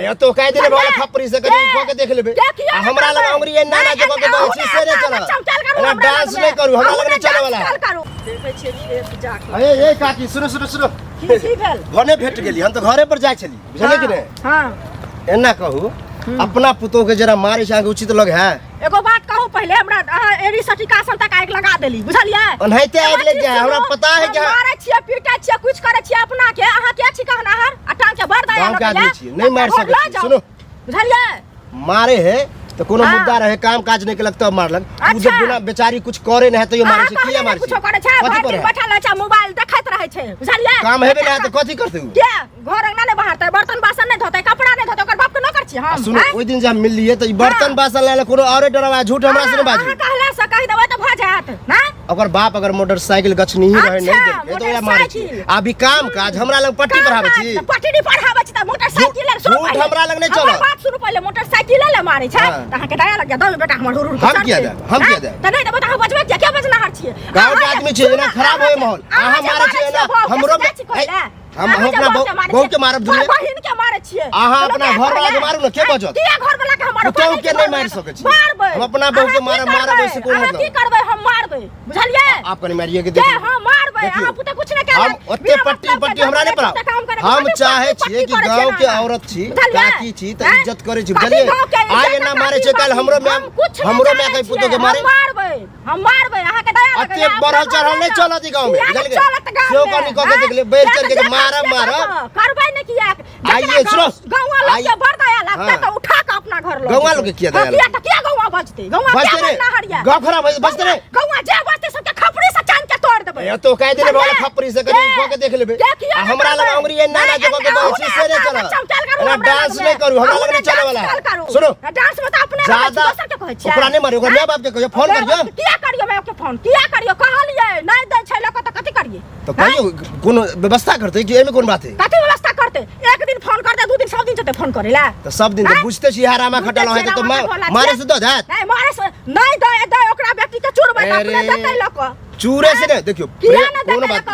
ए तो कह देले वाला खपरी से करी को के देख लेबे हमरा लग अंगुरी ना ना जगह के बची से रे चल हमरा डांस नहीं करू हमरा लग नहीं चले वाला देखै छियै खेत जाके ए काकी सुनो सुनो सुनो की भेल भने भेट गेली हम तो घरे पर जाय छली बुझले कि नहीं हां एना कहू अपना पुतो के जरा मारे छाके उचित लग है एगो बात कहू पहले हमरा एरी सर्टिफिकेशन तक आग लगा देली बुझलियै अनहैते आग लग गया हमरा पता है कि मारे छियै पीटे छियै कुछ करे छियै अपना के अहाँ के छी कहना हर अटांग के बर दया गांव के आदमी छी नहीं मार सके सुनो बुझलियै मारे है तो कोनो मुद्दा रहे काम काज नहीं केलक तब मारलक उ जब बिना बेचारी कुछ करे नहीं है तो ये मारे छै किया मारे छै कुछ करे छै बैठल रहे छै मोबाइल देखैत रहे छै बुझलियै काम हेबे नहीं तो कथि करते उ के घर अंगना नहीं बहारते बर्तन बासन नहीं धोते कपड़ा नहीं धोते ओकर बाप के न कर छी हम सुनो ओइ दिन जब मिल लिए तो बर्तन बासन ले कोनो औरे डरवा झूठ हमरा से बाजू अहाँ कहला से कह देबै तो भ जात ना ओकर बाप अगर मोटरसाइकिल गछनी ही रहे नहीं दे तो या मारे छी अभी काम काज हमरा लग पट्टी पढ़ावे छी पट्टी नहीं पढ़ावे छी त मोटरसाइकिल ले सुनो झूठ हमरा लग नहीं चलो बात सुनो पहले मोटरसाइकिल ले मारे छै त अहाँ के दया लग दो बेटा हमर हुरुर हम किया दे त नहीं देबै त अहाँ बचबै क्या बचना हर छी गांव के आदमी छै ना खराब होय माहौल अहाँ मारे छी ना हमरो हम अपना बहू के मारब दुनिया बहिन के मारे छियै अहाँ अपना घर वाला के मारू ना के बचत किया घर वाला के मारब तो के नहीं मार सके छी हम अपना बहू के मारब ऐसे कोन मतलब की करबै हम मारबै बुझलियै आप कने मारिए के देखिए हम मारबै अहाँ पुता कुछ नहीं करबै हम ओते पट्टी हमरा नहीं पड़ा हम चाहे छी कि गांव के औरत छी काकी छी त इज्जत करे छी बुझलिए आगे ना मारे छै कल हमरो में कहीं पुतो के मारे हम मारबै अहाँ के दया लगे अते बढ़ल चढ़ल नहीं चलत गांव में बुझलिए सेव कनी क के देख ले बैठ चल के मारब करबै नहीं किया आइए सुनो गांव वाला के बर दया लगता तो उठा के अपना घर लो गांव वाला के किया दया किया गांव बचते गांव क्या ना हरिया गांव खराब है बचते रे गांव जे बचते सब के खपड़ी से चांद के तोड़ देबै ए तो कह देले वाला खपरी से करी क के देख लेबे हमरा लग अंगुरी ना ना जगह के बची से रे चल हमरा डांस नहीं करू हमरा लग नहीं चले वाला सुनो डांस में तो अपने ज्यादा दोसर के कहै छै ओकरा नहीं मारियो ओकरा माय बाप के कहियो फोन करियो किया करियो मैं के फोन किया करियो कहलिए नहीं दै छै लक त कथि करिए तो कहियो कोनो व्यवस्था करते कि एमे कोन बात है कथि व्यवस्था करते एक दिन फोन करते दो दिन सब दिन चते फोन करेला तो सब दिन तो बुझते छी हरामा खटल है तो मारे से दो जात नहीं मारे से नहीं दे ओकरा व्यक्ति के चुरबै अपने देतै लक चूरे से नहीं देखियो कोनो बात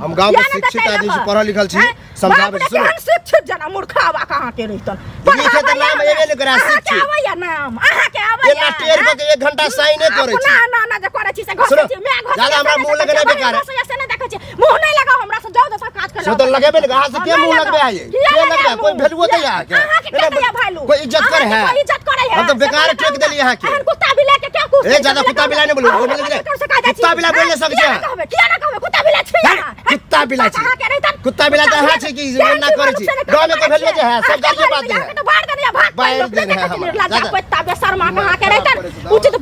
हम गांव के शिक्षित आदमी से पढ़ल लिखल छी समझावे सुनो शिक्षित जना मूर्खवा कहां के रहितन लिखे त नाम एबे नहीं करा शिक्षित आवे नाम अहाँ के आवे एला टेर के 1 घंटा साइन नहीं करे छी ना ना जे करे छी से घर छी मैं घर ज्यादा हमरा मुंह लगे नहीं बेकार है से नहीं देखे छी मुंह नहीं लगाओ हमरा से जाओ दोसर काज कर से तो लगेबे नहीं कहां से के मुंह लगबे आए के लगबे कोई वैल्यू होते यहां के कोई इज्जत करे है कोई इज्जत करे है हम तो बेकार ठेक देली यहां के कुत्ता बिला के क्या कुछ ए ज्यादा कुत्ता बिला नहीं बोलो कुत्ता बिला बोलने सक छै किया ना कहबे कुत्ता बिला छी कुत्ता बिला छी कुत्ता बिला तो हां छै कि ना करे छी गांव में कोई वैल्यू है सब जानिए बात है तो बाहर दे भाग बाहर दे है कुत्ता बेशर्मा कहां के रहतन उचित